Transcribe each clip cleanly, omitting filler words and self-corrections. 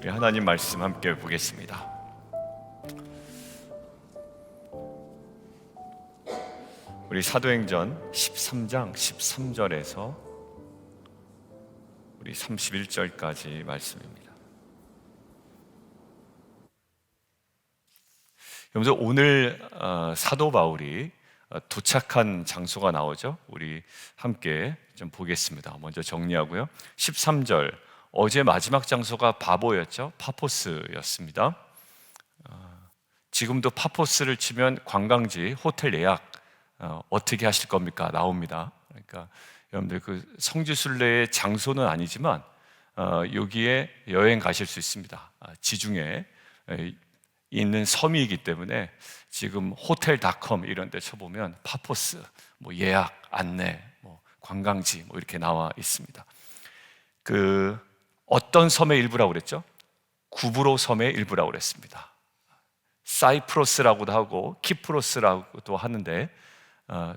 우리 하나님 말씀 함께 보겠습니다. 우리 사도행전 13장 13절에서 우리 31절까지 말씀입니다. 여러분들 오늘 사도 바울이 도착한 장소가 나오죠. 우리 함께 좀 보겠습니다. 먼저 정리하고요. 13절, 어제 마지막 장소가 바보였죠. 파포스였습니다. 지금도 파포스를 치면 관광지, 호텔 예약 어떻게 하실 겁니까? 나옵니다. 그러니까 여러분들 그 성지순례의 장소는 아니지만 여기에 여행 가실 수 있습니다. 지중해 있는 섬이기 때문에 지금 호텔닷컴 이런 데 쳐보면 파포스, 뭐 예약, 안내, 뭐 관광지 뭐 이렇게 나와 있습니다. 그 어떤 섬의 일부라고 그랬죠? 구브로 섬의 일부라고 그랬습니다. 사이프러스라고도 하고 키프로스라고도 하는데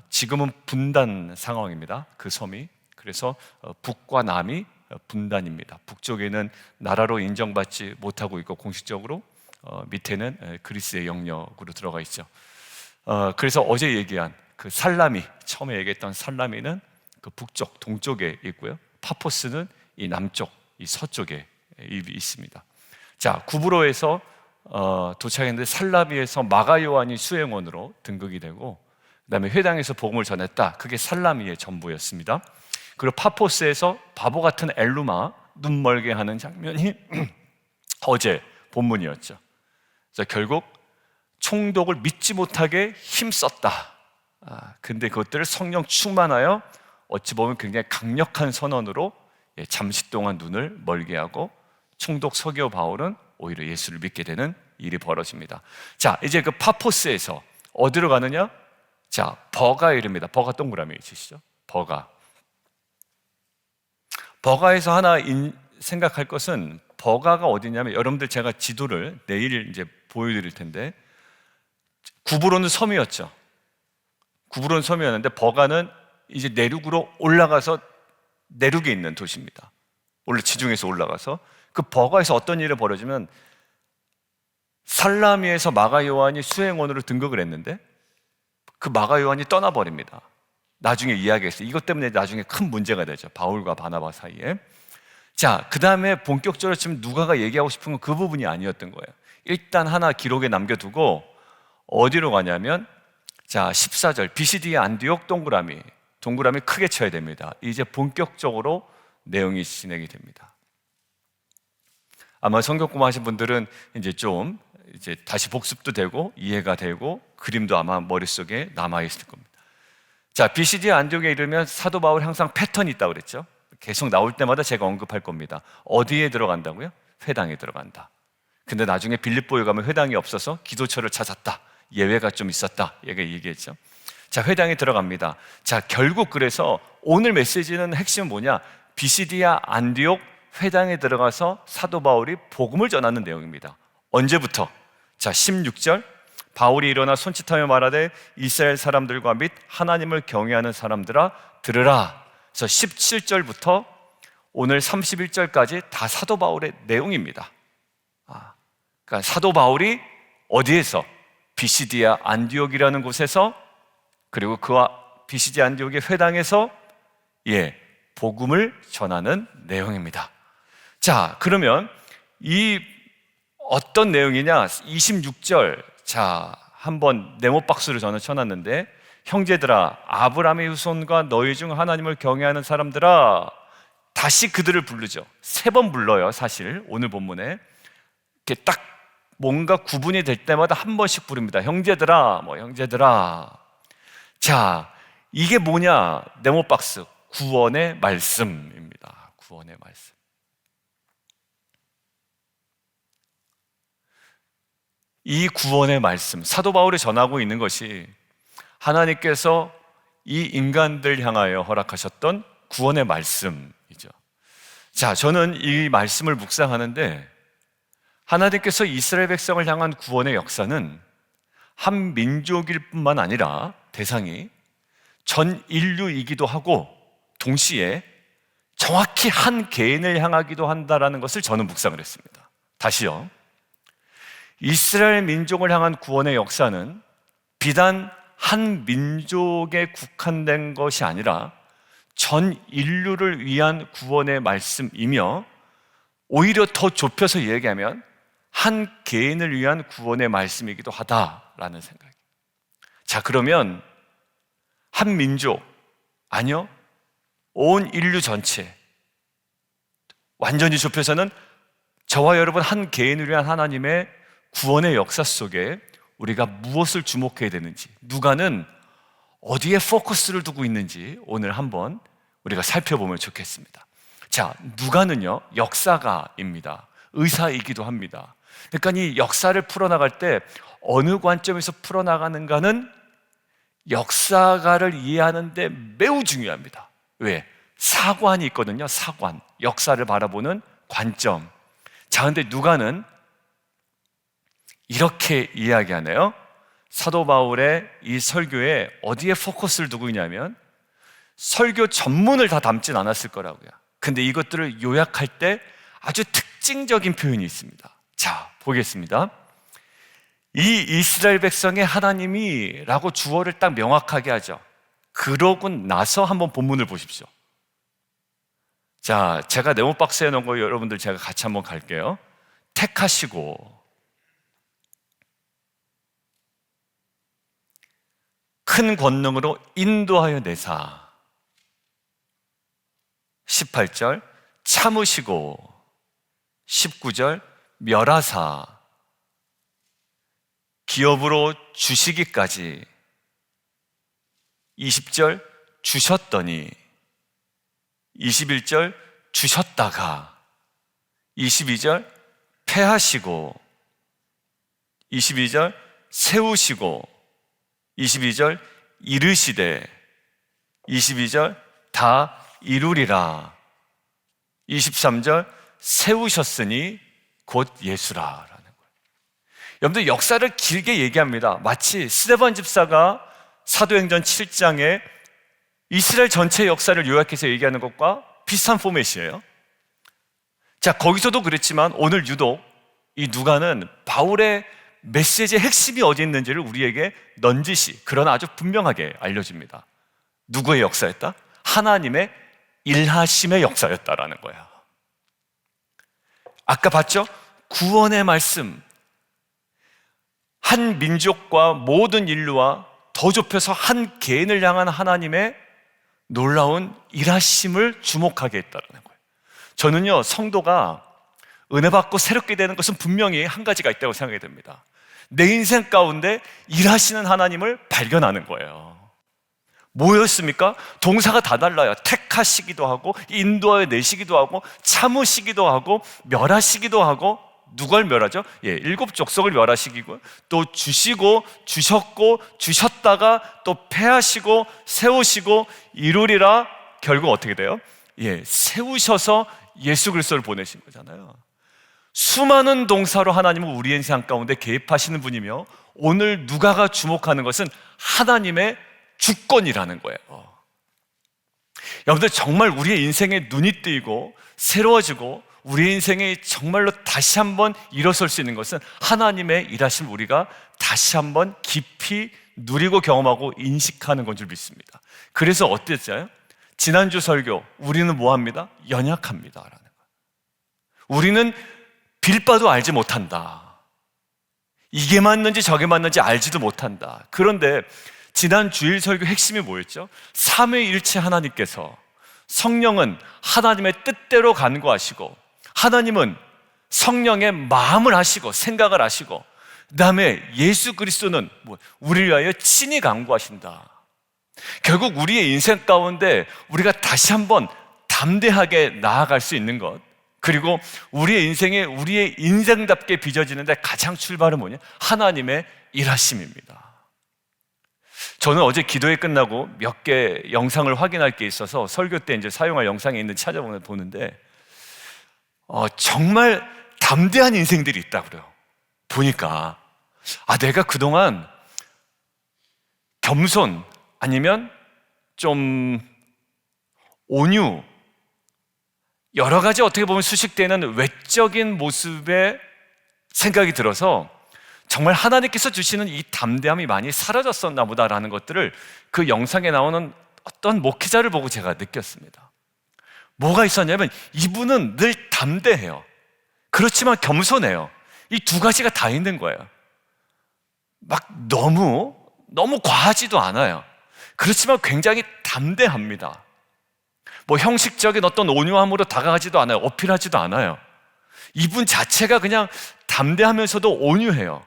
지금은 분단 상황입니다. 그 섬이. 그래서 북과 남이 분단입니다. 북쪽에는 나라로 인정받지 못하고 있고 공식적으로 밑에는 그리스의 영역으로 들어가 있죠. 그래서 어제 얘기한 그 살라미, 처음에 얘기했던 살라미는 그 북쪽, 동쪽에 있고요. 파포스는 이 남쪽, 이 서쪽에 있습니다. 자, 구브로에서 도착했는데 살라미에서 마가 요한이 수행원으로 등극이 되고 그 다음에 회당에서 복음을 전했다. 그게 살라미의 전부였습니다. 그리고 파포스에서 바보 같은 엘루마, 눈 멀게 하는 장면이 어제 본문이었죠. 자, 결국 총독을 믿지 못하게 힘썼다. 근데 그것들을 성령 충만하여 어찌 보면 굉장히 강력한 선언으로 잠시 동안 눈을 멀게 하고 총독 서기오 바울은 오히려 예수를 믿게 되는 일이 벌어집니다. 자, 이제 그 파포스에서 어디로 가느냐? 자, 버가에 이릅니다. 버가 동그라미 있으시죠? 버가에서 하나 생각할 것은 버가가 어디냐면 여러분들 제가 지도를 내일 이제 보여드릴 텐데 구브로는 섬이었죠. 구브로는 섬이었는데 버가는 이제 내륙으로 올라가서 내륙에 있는 도시입니다. 원래 지중해에서 올라가서 그 버가에서 어떤 일이 벌어지면 살라미에서 마가 요한이 수행원으로 등극을 했는데 그 마가 요한이 떠나버립니다. 나중에 이야기했어요. 이것 때문에 나중에 큰 문제가 되죠. 바울과 바나바 사이에. 자, 그 다음에 본격적으로 지금 누가가 얘기하고 싶은 건 그 부분이 아니었던 거예요. 일단 하나 기록에 남겨두고 어디로 가냐면 자, 14절 비시디아 안디옥 동그라미 크게 쳐야 됩니다. 이제 본격적으로 내용이 진행이 됩니다. 아마 성경 공부하신 분들은 이제 좀 이제 다시 복습도 되고 이해가 되고 그림도 아마 머릿속에 남아있을 겁니다. 자, 비시디아 안디옥에 이르면 사도 바울 항상 패턴이 있다고 그랬죠. 계속 나올 때마다 제가 언급할 겁니다. 어디에 들어간다고요? 회당에 들어간다. 근데 나중에 빌립보에 가면 회당이 없어서 기도처를 찾았다. 예외가 좀 있었다. 얘기했죠. 자, 회당에 들어갑니다. 자, 결국 그래서 오늘 메시지는 핵심은 뭐냐? 비시디아 안디옥 회당에 들어가서 사도 바울이 복음을 전하는 내용입니다. 언제부터? 자, 16절 바울이 일어나 손짓하며 말하되 이스라엘 사람들과 및 하나님을 경외하는 사람들아 들으라. 그래서 17절부터 오늘 31절까지 다 사도 바울의 내용입니다. 그러니까 사도 바울이 어디에서? 비시디아 안디옥이라는 곳에서 그리고 그와 비시디아 안디옥의 회당에서 복음을 전하는 내용입니다. 자, 그러면 이 어떤 내용이냐? 26절. 자, 한번 네모박스로 저는 쳐놨는데 형제들아, 아브라함의 후손과 너희 중 하나님을 경외하는 사람들아. 다시 그들을 부르죠. 3번 불러요. 사실 오늘 본문에 이렇게 딱 뭔가 구분이 될 때마다 한 번씩 부릅니다. 형제들아, 형제들아. 자, 이게 뭐냐? 네모박스, 구원의 말씀입니다. 구원의 말씀. 이 구원의 말씀, 사도 바울이 전하고 있는 것이 하나님께서 이 인간들 향하여 허락하셨던 구원의 말씀이죠. 자, 저는 이 말씀을 묵상하는데 하나님께서 이스라엘 백성을 향한 구원의 역사는 한 민족일 뿐만 아니라 대상이 전 인류이기도 하고 동시에 정확히 한 개인을 향하기도 한다라는 것을 저는 묵상을 했습니다. 다시요. 이스라엘 민족을 향한 구원의 역사는 비단 한 민족에 국한된 것이 아니라 전 인류를 위한 구원의 말씀이며, 오히려 더 좁혀서 얘기하면 한 개인을 위한 구원의 말씀이기도 하다라는 생각이에요. 자, 그러면 한 민족, 아니요, 온 인류 전체, 완전히 좁혀서는 저와 여러분 한 개인을 위한 하나님의 구원의 역사 속에 우리가 무엇을 주목해야 되는지, 누가는 어디에 포커스를 두고 있는지 오늘 한번 우리가 살펴보면 좋겠습니다. 자, 누가는요, 역사가입니다. 의사이기도 합니다. 그러니까 이 역사를 풀어나갈 때 어느 관점에서 풀어나가는가는 역사가를 이해하는 데 매우 중요합니다. 왜? 사관이 있거든요. 사관, 역사를 바라보는 관점. 자, 근데 누가는 이렇게 이야기하네요. 사도 바울의 이 설교에 어디에 포커스를 두고 있냐면, 설교 전문을 다 담진 않았을 거라고요. 근데 이것들을 요약할 때 아주 특징적인 표현이 있습니다. 자, 보겠습니다. 이 이스라엘 백성의 하나님이 라고 주어를 딱 명확하게 하죠. 그러고 나서 한번 본문을 보십시오. 자, 제가 네모박스에 넣은 거 여러분들 제가 같이 한번 갈게요. 택하시고 큰 권능으로 인도하여 내사. 18절 참으시고, 19절 멸하사, 기업으로 주시기까지, 20절 주셨더니, 21절 주셨다가, 22절 패하시고, 22절 세우시고, 22절 이르시되, 22절 다 이루리라, 23절 세우셨으니 곧 예수라 라는 거예요. 여러분들 역사를 길게 얘기합니다. 마치 스데반 집사가 사도행전 7장에 이스라엘 전체 역사를 요약해서 얘기하는 것과 비슷한 포맷이에요. 자, 거기서도 그랬지만 오늘 유독 이 누가는 바울의 메시지의 핵심이 어디 있는지를 우리에게 넌지시, 그러나 아주 분명하게 알려줍니다. 누구의 역사였다? 하나님의 일하심의 역사였다라는 거야. 아까 봤죠? 구원의 말씀, 한 민족과 모든 인류와 더 좁혀서 한 개인을 향한 하나님의 놀라운 일하심을 주목하게 했다는 거예요. 저는요, 성도가 은혜 받고 새롭게 되는 것은 분명히 한 가지가 있다고 생각이 됩니다. 내 인생 가운데 일하시는 하나님을 발견하는 거예요. 뭐였습니까? 동사가 다 달라요. 택하시기도 하고, 인도하여 내시기도 하고, 참으시기도 하고, 멸하시기도 하고. 누굴 멸하죠? 예, 7 족속을 멸하시기고, 또 주시고, 주셨고, 주셨다가 또 패하시고, 세우시고, 이루리라. 결국 어떻게 돼요? 예, 세우셔서 예수 그리스도를 보내신 거잖아요. 수많은 동사로 하나님은 우리 인생 가운데 개입하시는 분이며, 오늘 누가가 주목하는 것은 하나님의 주권이라는 거예요. 여러분들, 정말 우리의 인생에 눈이 뜨이고 새로워지고 우리의 인생이 정말로 다시 한번 일어설 수 있는 것은 하나님의 일하심을 우리가 다시 한번 깊이 누리고 경험하고 인식하는 건 줄 믿습니다. 그래서 어땠어요? 지난주 설교, 우리는 뭐합니다? 연약합니다 라는 거예요. 우리는 빌바도 알지 못한다. 이게 맞는지 저게 맞는지 알지도 못한다. 그런데 지난 주일 설교 핵심이 뭐였죠? 삼위일체 하나님께서, 성령은 하나님의 뜻대로 간구하시고, 하나님은 성령의 마음을 하시고 생각을 하시고, 그 다음에 예수 그리스도는 우리를 위하여 친히 간구하신다. 결국 우리의 인생 가운데 우리가 다시 한번 담대하게 나아갈 수 있는 것, 그리고 우리의 인생에 우리의 인생답게 빚어지는데 가장 출발은 뭐냐? 하나님의 일하심입니다. 저는 어제 기도회 끝나고 몇 개 영상을 확인할 게 있어서 설교 때 이제 사용할 영상이 있는지 찾아보는데, 정말 담대한 인생들이 있다고 그래요. 보니까 내가 그동안 겸손 아니면 좀 온유, 여러 가지 어떻게 보면 수식되는 외적인 모습에 생각이 들어서 정말 하나님께서 주시는 이 담대함이 많이 사라졌었나 보다라는 것들을 그 영상에 나오는 어떤 목회자를 보고 제가 느꼈습니다. 뭐가 있었냐면 이분은 늘 담대해요. 그렇지만 겸손해요. 이 두 가지가 다 있는 거예요. 막 너무 과하지도 않아요. 그렇지만 굉장히 담대합니다. 뭐 형식적인 어떤 온유함으로 다가가지도 않아요. 어필하지도 않아요. 이분 자체가 그냥 담대하면서도 온유해요.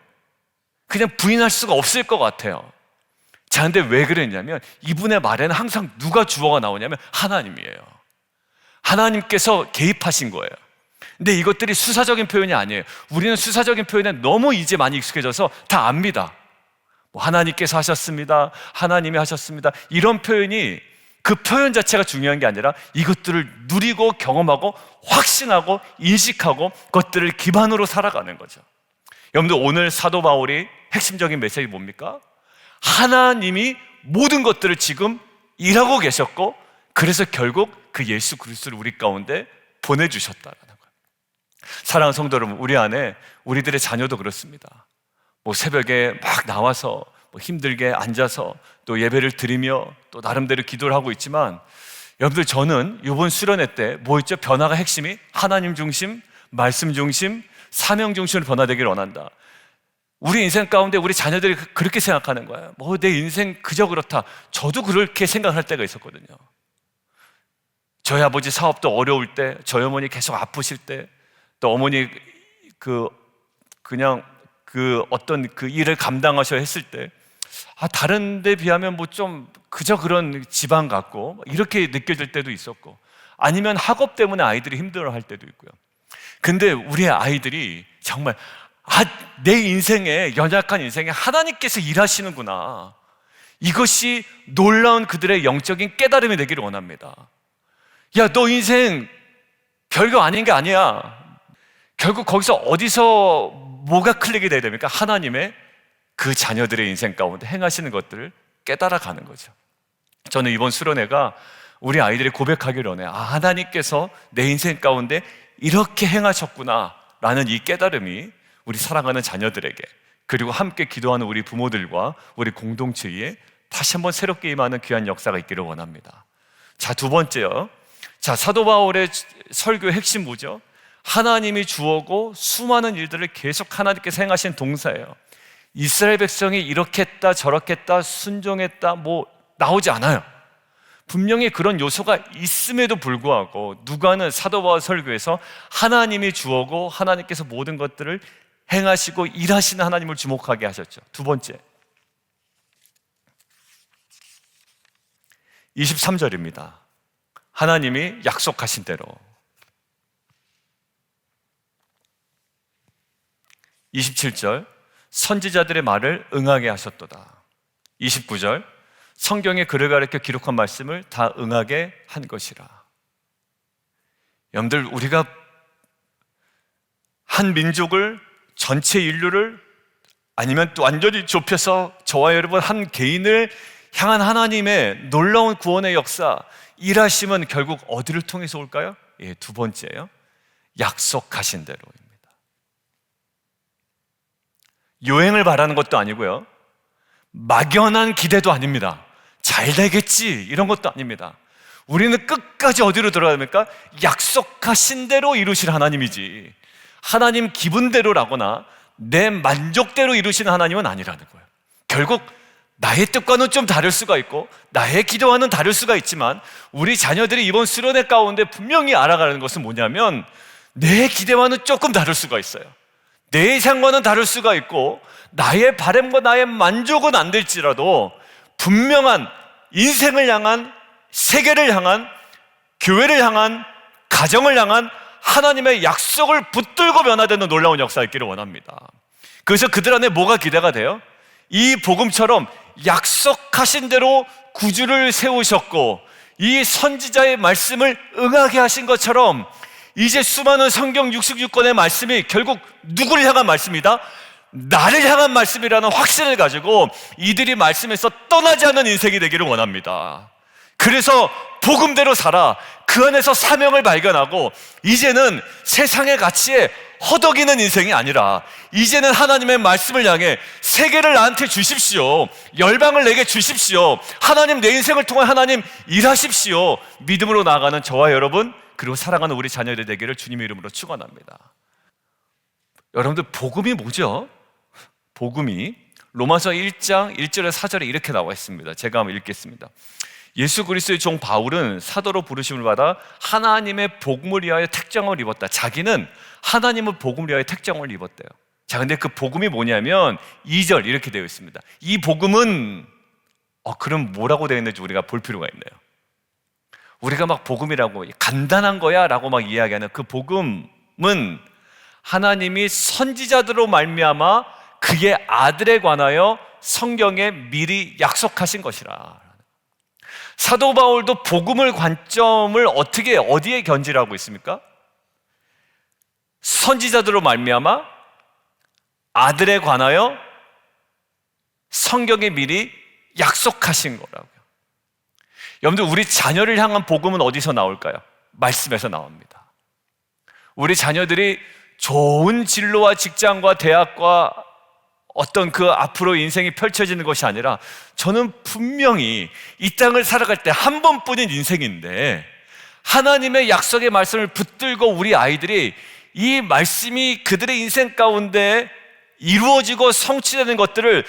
그냥 부인할 수가 없을 것 같아요. 자, 근데 왜 그랬냐면 이분의 말에는 항상 누가 주어가 나오냐면 하나님이에요. 하나님께서 개입하신 거예요. 근데 이것들이 수사적인 표현이 아니에요. 우리는 수사적인 표현에 너무 이제 많이 익숙해져서 다 압니다. 뭐 하나님께서 하셨습니다. 하나님이 하셨습니다. 이런 표현이 그 표현 자체가 중요한 게 아니라 이것들을 누리고 경험하고 확신하고 인식하고 그것들을 기반으로 살아가는 거죠. 여러분들 오늘 사도 바울이 핵심적인 메시지 뭡니까? 하나님이 모든 것들을 지금 일하고 계셨고 그래서 결국 그 예수 그리스도를 우리 가운데 보내주셨다라는 거예요. 사랑하는 성도 여러분, 우리 안에 우리들의 자녀도 그렇습니다. 뭐 새벽에 막 나와서 뭐 힘들게 앉아서 또 예배를 드리며 또 나름대로 기도를 하고 있지만 여러분들 저는 이번 수련회 때 뭐였죠? 변화가 핵심이 하나님 중심, 말씀 중심, 사명 중심으로 변화되기를 원한다. 우리 인생 가운데 우리 자녀들이 그렇게 생각하는 거예요. 뭐 내 인생 그저 그렇다. 저도 그렇게 생각할 때가 있었거든요. 저희 아버지 사업도 어려울 때, 저희 어머니 계속 아프실 때, 또 어머니 그냥 어떤 그 일을 감당하셔야 했을 때, 다른 데 비하면 뭐 좀 그저 그런 집안 같고 이렇게 느껴질 때도 있었고, 아니면 학업 때문에 아이들이 힘들어 할 때도 있고요. 근데 우리 아이들이 정말 내 인생에, 연약한 인생에 하나님께서 일하시는구나, 이것이 놀라운 그들의 영적인 깨달음이 되기를 원합니다. 야, 너 인생 별거 아닌 게 아니야. 결국 거기서 어디서 뭐가 클릭이 돼야 됩니까? 하나님의 그 자녀들의 인생 가운데 행하시는 것들을 깨달아가는 거죠. 저는 이번 수련회가 우리 아이들이 고백하기를 원해요. 하나님께서 내 인생 가운데 이렇게 행하셨구나 라는 이 깨달음이 우리 사랑하는 자녀들에게, 그리고 함께 기도하는 우리 부모들과 우리 공동체에 다시 한번 새롭게 임하는 귀한 역사가 있기를 원합니다. 자, 두 번째요. 자, 사도 바울의 설교의 핵심 뭐죠? 하나님이 주어고 수많은 일들을 계속 하나님께서 행하신 동사예요. 이스라엘 백성이 이렇게 했다 저렇게 했다 순종했다 뭐 나오지 않아요. 분명히 그런 요소가 있음에도 불구하고 누가는 사도 바울 설교에서 하나님이 주어고 하나님께서 모든 것들을 행하시고 일하시는 하나님을 주목하게 하셨죠. 두 번째, 23절입니다. 하나님이 약속하신 대로. 27절, 선지자들의 말을 응하게 하셨도다. 29절, 성경에 그를 가리켜 기록한 말씀을 다 응하게 한 것이라. 여러분들, 우리가 한 민족을, 전체 인류를, 아니면 또 완전히 좁혀서 저와 여러분 한 개인을 향한 하나님의 놀라운 구원의 역사, 일하심은 결국 어디를 통해서 올까요? 두 번째예요. 약속하신 대로입니다. 요행을 바라는 것도 아니고요, 막연한 기대도 아닙니다. 잘 되겠지 이런 것도 아닙니다. 우리는 끝까지 어디로 들어가야 됩니까? 약속하신 대로 이루실 하나님이지, 하나님 기분대로라거나 내 만족대로 이루시는 하나님은 아니라는 거예요. 결국 나의 뜻과는 좀 다를 수가 있고 나의 기도와는 다를 수가 있지만 우리 자녀들이 이번 수련회 가운데 분명히 알아가는 것은 뭐냐면, 내 기대와는 조금 다를 수가 있어요. 내 예상과는 다를 수가 있고 나의 바람과 나의 만족은 안 될지라도 분명한 인생을 향한, 세계를 향한, 교회를 향한, 가정을 향한 하나님의 약속을 붙들고 변화되는 놀라운 역사가 있기를 원합니다. 그래서 그들 안에 뭐가 기대가 돼요? 이 복음처럼 약속하신 대로 구주를 세우셨고 이 선지자의 말씀을 응하게 하신 것처럼 이제 수많은 성경 66권의 말씀이 결국 누구를 향한 말씀이다? 나를 향한 말씀이라는 확신을 가지고 이들이 말씀에서 떠나지 않는 인생이 되기를 원합니다. 그래서 복음대로 살아, 그 안에서 사명을 발견하고 이제는 세상의 가치에 허덕이는 인생이 아니라 이제는 하나님의 말씀을 향해 세계를 나한테 주십시오. 열방을 내게 주십시오. 하나님 내 인생을 통해 하나님 일하십시오. 믿음으로 나아가는 저와 여러분 그리고 사랑하는 우리 자녀들 되기를 주님의 이름으로 축원합니다. 여러분들 복음이 뭐죠? 복음이 로마서 1장 1절에 4절에 이렇게 나와 있습니다. 제가 한번 읽겠습니다. 예수 그리스도의 종 바울은 사도로 부르심을 받아 하나님의 복음을 위하여 택정을 입었다. 자기는 하나님의 복음을 위하여 택정을 입었대요. 자, 근데 그 복음이 뭐냐면 2절 이렇게 되어 있습니다. 이 복음은 그럼 뭐라고 되어 있는지 우리가 볼 필요가 있네요. 우리가 막 복음이라고 간단한 거야 라고 막 이야기하는 그 복음은 하나님이 선지자들로 말미암아 그의 아들에 관하여 성경에 미리 약속하신 것이라. 사도 바울도 복음을 관점을 어디에 견지하고 있습니까? 선지자들로 말미암아 아들에 관하여 성경에 미리 약속하신 거라고요. 여러분들 우리 자녀를 향한 복음은 어디서 나올까요? 말씀에서 나옵니다. 우리 자녀들이 좋은 진로와 직장과 대학과 어떤 그 앞으로 인생이 펼쳐지는 것이 아니라 저는 분명히 이 땅을 살아갈 때 한 번뿐인 인생인데 하나님의 약속의 말씀을 붙들고 우리 아이들이 이 말씀이 그들의 인생 가운데 이루어지고 성취되는 것들을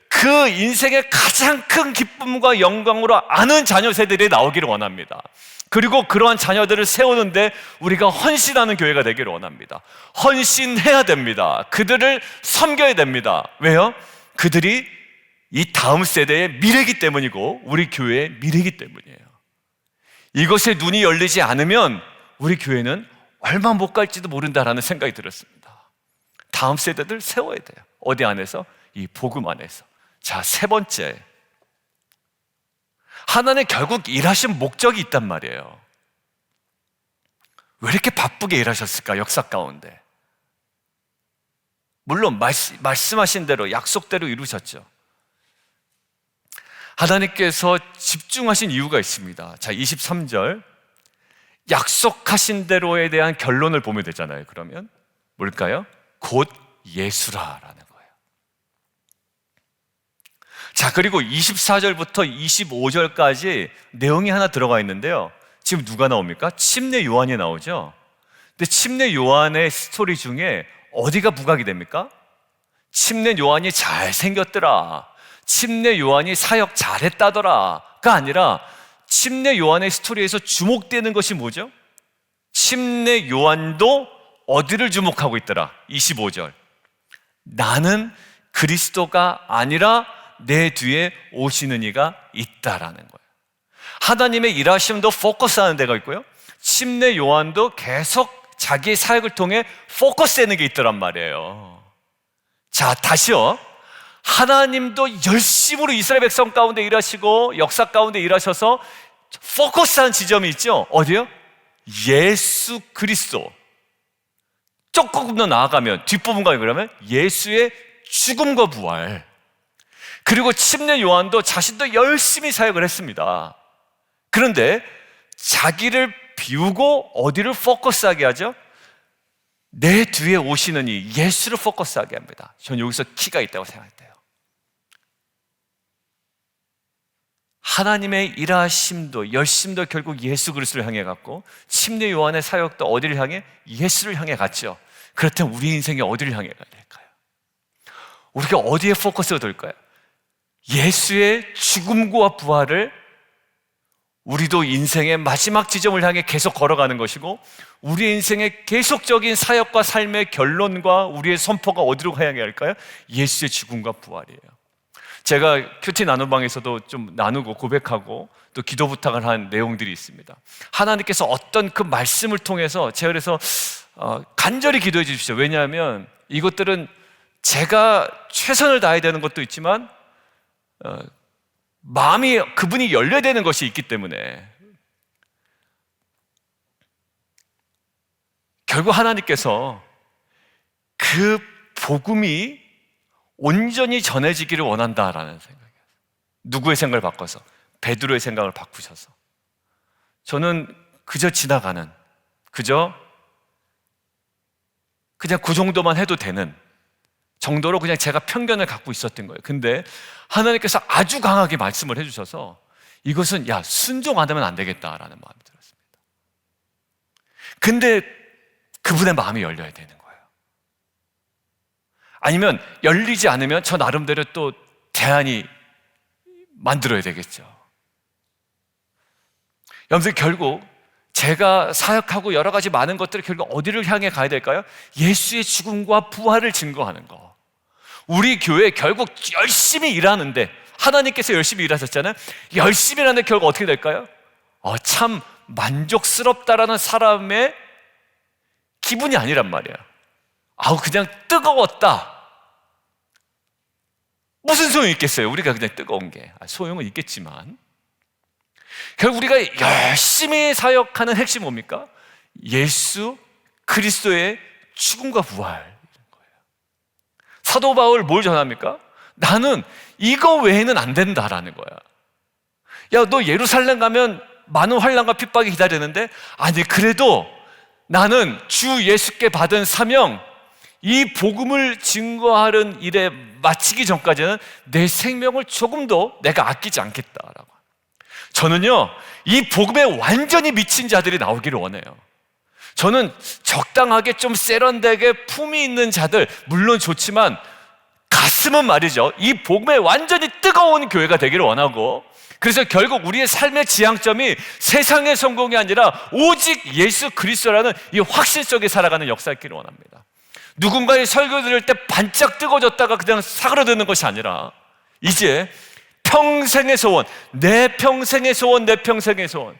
그 인생의 가장 큰 기쁨과 영광으로 아는 자녀 세대들이 나오기를 원합니다. 그리고 그러한 자녀들을 세우는데 우리가 헌신하는 교회가 되기를 원합니다. 헌신해야 됩니다. 그들을 섬겨야 됩니다. 왜요? 그들이 이 다음 세대의 미래이기 때문이고 우리 교회의 미래이기 때문이에요. 이것에 눈이 열리지 않으면 우리 교회는 얼마 못 갈지도 모른다라는 생각이 들었습니다. 다음 세대들 세워야 돼요. 어디 안에서? 이 복음 안에서. 자, 세 번째, 하나님 결국 일하신 목적이 있단 말이에요. 왜 이렇게 바쁘게 일하셨을까? 역사 가운데 물론 말씀하신 대로 약속대로 이루셨죠. 하나님께서 집중하신 이유가 있습니다. 자, 23절 약속하신 대로에 대한 결론을 보면 되잖아요. 그러면 뭘까요? 곧 예수라라는 거예요. 자, 그리고 24절부터 25절까지 내용이 하나 들어가 있는데요. 지금 누가 나옵니까? 침례 요한이 나오죠. 근데 침례 요한의 스토리 중에 어디가 부각이 됩니까? 침례 요한이 잘생겼더라, 침례 요한이 사역 잘했다더라가 아니라 침례 요한의 스토리에서 주목되는 것이 뭐죠? 침례 요한도 어디를 주목하고 있더라? 25절 나는 그리스도가 아니라 내 뒤에 오시는 이가 있다라는 거예요. 하나님의 일하심도 포커스하는 데가 있고요, 침례 요한도 계속 자기의 사역을 통해 포커스되는 게 있더란 말이에요. 자, 다시요. 하나님도 열심으로 이스라엘 백성 가운데 일하시고 역사 가운데 일하셔서 포커스한 지점이 있죠. 어디요? 예수 그리스도. 조금 더 나아가면 뒷부분가 그러면 예수의 죽음과 부활. 그리고 침례 요한도 자신도 열심히 사역을 했습니다. 그런데 자기를 비우고 어디를 포커스하게 하죠? 내 뒤에 오시는 이 예수를 포커스하게 합니다. 저는 여기서 키가 있다고 생각해요. 하나님의 일하심도 열심도 결국 예수 그리스도를 향해 갔고 침례 요한의 사역도 어디를 향해? 예수를 향해 갔죠. 그렇다면 우리 인생이 어디를 향해 가야 될까요? 우리가 어디에 포커스가 될까요? 예수의 죽음과 부활을 우리도 인생의 마지막 지점을 향해 계속 걸어가는 것이고 우리 인생의 계속적인 사역과 삶의 결론과 우리의 선포가 어디로 향해 할까요? 예수의 죽음과 부활이에요. 제가 큐티 나눔방에서도 좀 나누고 고백하고 또 기도 부탁을 한 내용들이 있습니다. 하나님께서 어떤 그 말씀을 통해서 제가 그래서 간절히 기도해 주십시오. 왜냐하면 이것들은 제가 최선을 다해야 되는 것도 있지만 마음이 그분이 열려야 되는 것이 있기 때문에 결국 하나님께서 그 복음이 온전히 전해지기를 원한다라는 생각이에요. 누구의 생각을 바꿔서? 베드로의 생각을 바꾸셔서. 저는 그저 지나가는, 그냥 그 정도만 해도 되는 정도로 그냥 제가 편견을 갖고 있었던 거예요. 근데 하나님께서 아주 강하게 말씀을 해주셔서 이것은 순종 안 하면 안 되겠다라는 마음이 들었습니다. 근데 그분의 마음이 열려야 되는 거예요. 아니면 열리지 않으면 저 나름대로 또 대안이 만들어야 되겠죠. 여러분들, 결국 제가 사역하고 여러 가지 많은 것들을 결국 어디를 향해 가야 될까요? 예수의 죽음과 부활을 증거하는 거. 우리 교회 결국 열심히 일하는데, 하나님께서 열심히 일하셨잖아요. 열심히 일하는데 결국 어떻게 될까요? 참 만족스럽다라는 사람의 기분이 아니란 말이에요. 그냥 뜨거웠다. 무슨 소용이 있겠어요? 우리가 그냥 뜨거운 게. 소용은 있겠지만 결국 우리가 열심히 사역하는 핵심이 뭡니까? 예수 그리스도의 죽음과 부활인 거예요. 사도 바울 뭘 전합니까? 나는 이거 외에는 안 된다라는 거야. 너 예루살렘 가면 많은 환난과 핍박이 기다리는데, 아니 그래도 나는 주 예수께 받은 사명, 이 복음을 증거하는 일에 마치기 전까지는 내 생명을 조금도 내가 아끼지 않겠다라고. 저는요, 이 복음에 완전히 미친 자들이 나오기를 원해요. 저는 적당하게 좀 세련되게 품이 있는 자들 물론 좋지만, 가슴은 말이죠, 이 복음에 완전히 뜨거운 교회가 되기를 원하고, 그래서 결국 우리의 삶의 지향점이 세상의 성공이 아니라 오직 예수 그리스도라는 이 확신 속에 살아가는 역사였기를 원합니다. 누군가의 설교 들을 때 반짝 뜨거워졌다가 그냥 사그라드는 것이 아니라, 이제 평생의 소원, 내 평생의 소원, 내 평생의 소원,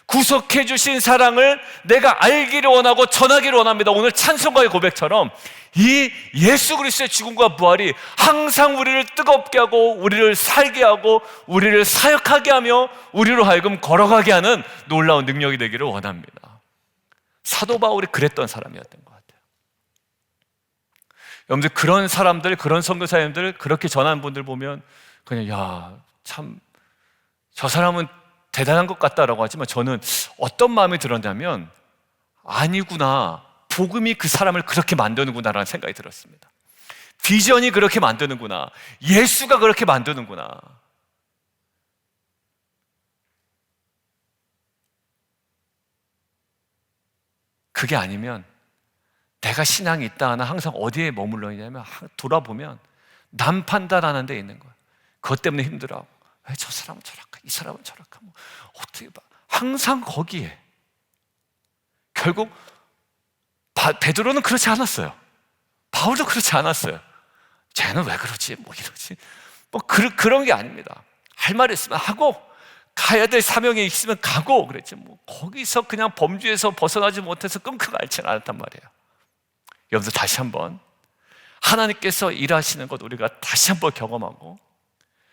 구속해 주신 사랑을 내가 알기를 원하고 전하기를 원합니다. 오늘 찬송가의 고백처럼 이 예수 그리스도의 죽음과 부활이 항상 우리를 뜨겁게 하고 우리를 살게 하고 우리를 사역하게 하며 우리로 하여금 걸어가게 하는 놀라운 능력이 되기를 원합니다. 사도 바울이 그랬던 사람이었던 것 같아요. 여러분들, 그런 사람들, 그런 선교사님들 그렇게 전하는 분들 보면 그냥 참 저 사람은 대단한 것 같다라고 하지만, 저는 어떤 마음이 들었냐면, 아니구나, 복음이 그 사람을 그렇게 만드는구나라는 생각이 들었습니다. 비전이 그렇게 만드는구나, 예수가 그렇게 만드는구나. 그게 아니면 내가 신앙이 있다 하나 항상 어디에 머물러 있냐면, 돌아보면 남 판단하는 데 있는 거야. 그것 때문에 힘들어. 왜 저 사람은 저럴까, 이 사람은 저럴까, 어떻게 봐. 항상 거기에. 결국 베드로는 그렇지 않았어요. 바울도 그렇지 않았어요. 쟤는 왜 그러지, 이러지, 그런 게 아닙니다. 할 말 있으면 하고, 가야 될 사명이 있으면 가고 그랬지, 거기서 그냥 범주에서 벗어나지 못해서 끙끙 앓지는 않았단 말이에요. 여러분들, 다시 한번 하나님께서 일하시는 것 우리가 다시 한번 경험하고,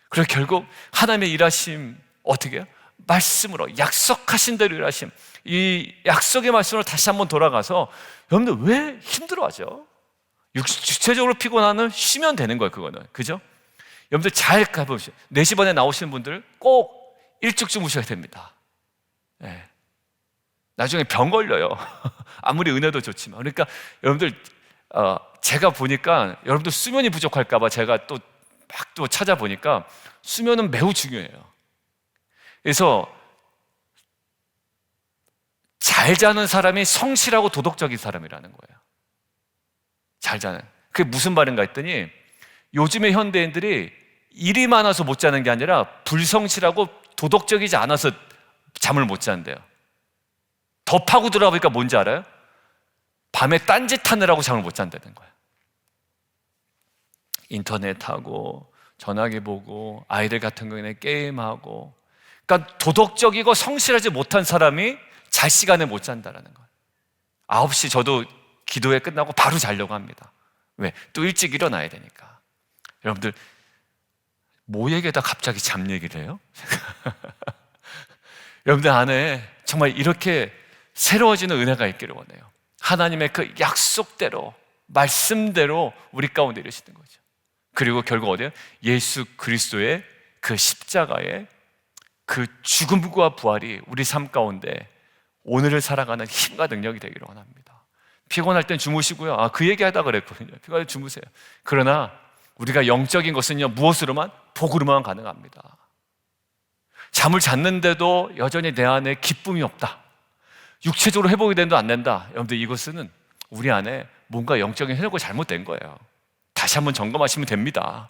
그리고 결국 하나님의 일하심 어떻게 해요? 말씀으로, 약속하신 대로 일하심, 이 약속의 말씀으로 다시 한번 돌아가서, 여러분들 왜 힘들어하죠? 육체적으로 피곤하면 쉬면 되는 거예요. 그거는, 그죠? 여러분들 잘 가보시죠. 4시 반에 나오시는 분들 꼭 일찍 주무셔야 됩니다. 네. 나중에 병 걸려요. 아무리 은혜도 좋지만. 그러니까 여러분들, 제가 보니까 여러분들 수면이 부족할까 봐 제가 또 찾아보니까 수면은 매우 중요해요. 그래서 잘 자는 사람이 성실하고 도덕적인 사람이라는 거예요. 잘 자는. 그게 무슨 말인가 했더니, 요즘의 현대인들이 일이 많아서 못 자는 게 아니라 불성실하고 도덕적이지 않아서 잠을 못 잔대요. 더 파고 들어가보니까 뭔지 알아요? 밤에 딴짓하느라고 잠을 못 잔다는 거예요. 인터넷하고 전화기 보고 아이들 같은 경우에는 게임하고, 그러니까 도덕적이고 성실하지 못한 사람이 잘 시간에 못 잔다라는 거예요. 9시 저도 기도회 끝나고 바로 자려고 합니다. 왜? 또 일찍 일어나야 되니까. 여러분들, 뭐 얘기하다 갑자기 잠 얘기를 해요? 여러분들 안에 정말 이렇게 새로워지는 은혜가 있기를 원해요. 하나님의 그 약속대로, 말씀대로 우리 가운데 이루시는 거죠. 그리고 결국 어디에요? 예수 그리스도의 그 십자가의 그 죽음과 부활이 우리 삶 가운데 오늘을 살아가는 힘과 능력이 되기를 원합니다. 피곤할 땐 주무시고요. 그 얘기하다 그랬거든요. 피곤할 때 주무세요. 그러나 우리가 영적인 것은요, 무엇으로만? 복으로만 가능합니다. 잠을 잤는데도 여전히 내 안에 기쁨이 없다, 육체적으로 회복이 된도 안 된다. 여러분들, 이것은 우리 안에 뭔가 영적인 해석이 잘못된 거예요. 다시 한번 점검하시면 됩니다.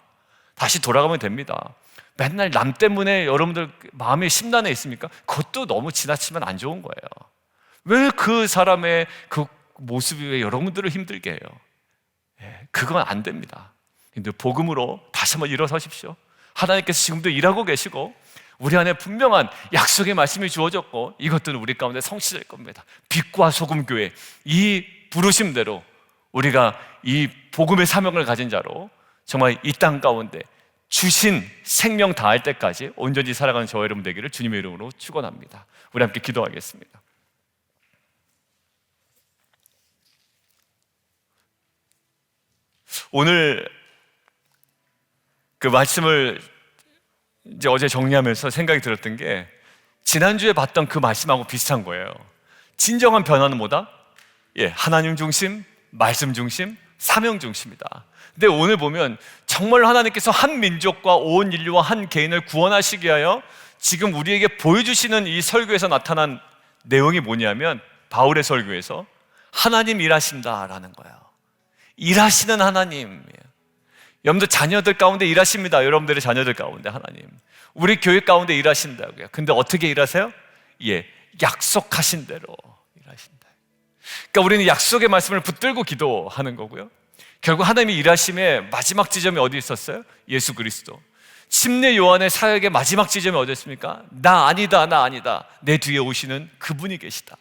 다시 돌아가면 됩니다. 맨날 남 때문에 여러분들 마음이 심란해 있습니까? 그것도 너무 지나치면 안 좋은 거예요. 왜 그 사람의 그 모습이 왜 여러분들을 힘들게 해요? 그건 안 됩니다. 근데 복음으로 다시 한번 일어서십시오. 하나님께서 지금도 일하고 계시고 우리 안에 분명한 약속의 말씀이 주어졌고 이것들은 우리 가운데 성취될 겁니다. 빛과 소금 교회, 이 부르심대로 우리가 이 복음의 사명을 가진 자로 정말 이 땅 가운데 주신 생명 다할 때까지 온전히 살아가는 저와 여러분 되기를 주님의 이름으로 축원합니다. 우리 함께 기도하겠습니다. 오늘 그 말씀을 이제 어제 정리하면서 생각이 들었던 게 지난주에 봤던 그 말씀하고 비슷한 거예요. 진정한 변화는 뭐다? 하나님 중심, 말씀 중심, 사명 중심이다. 근데 오늘 보면 정말 하나님께서 한 민족과 온 인류와 한 개인을 구원하시기 위하여 지금 우리에게 보여주시는 이 설교에서 나타난 내용이 뭐냐면, 바울의 설교에서 하나님 일하신다라는 거예요. 일하시는 하나님. 여러분들 자녀들 가운데 일하십니다. 여러분들의 자녀들 가운데 하나님, 우리 교회 가운데 일하신다고요. 근데 어떻게 일하세요? 약속하신 대로 일하신다. 그러니까 우리는 약속의 말씀을 붙들고 기도하는 거고요. 결국 하나님이 일하심의 마지막 지점이 어디 있었어요? 예수 그리스도. 침례 요한의 사역의 마지막 지점이 어디였습니까? 나 아니다, 나 아니다. 내 뒤에 오시는 그분이 계시다.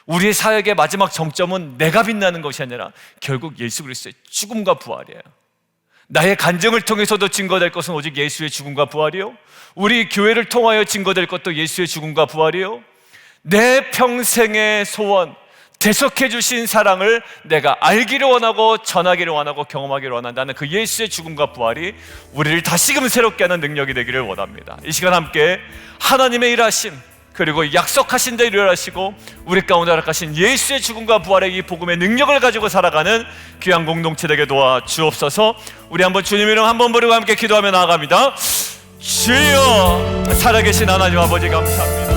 우리의 사역의 마지막 정점은 내가 빛나는 것이 아니라 결국 예수 그리스도의 죽음과 부활이에요. 나의 간증을 통해서도 증거될 것은 오직 예수의 죽음과 부활이요, 우리 교회를 통하여 증거될 것도 예수의 죽음과 부활이요, 내 평생의 소원, 대속해 주신 사랑을 내가 알기를 원하고 전하기를 원하고 경험하기를 원한다는 그 예수의 죽음과 부활이 우리를 다시금 새롭게 하는 능력이 되기를 원합니다. 이 시간 함께 하나님의 일하심, 그리고 약속하신 대로 일하시고 우리 가운데 허락하신 예수의 죽음과 부활의 이 복음의 능력을 가지고 살아가는 귀한 공동체 되게 도와주옵소서. 우리 한번 주님 이름 한번 부르고 함께 기도하며 나아갑니다. 주여, 살아계신 하나님 아버지 감사합니다.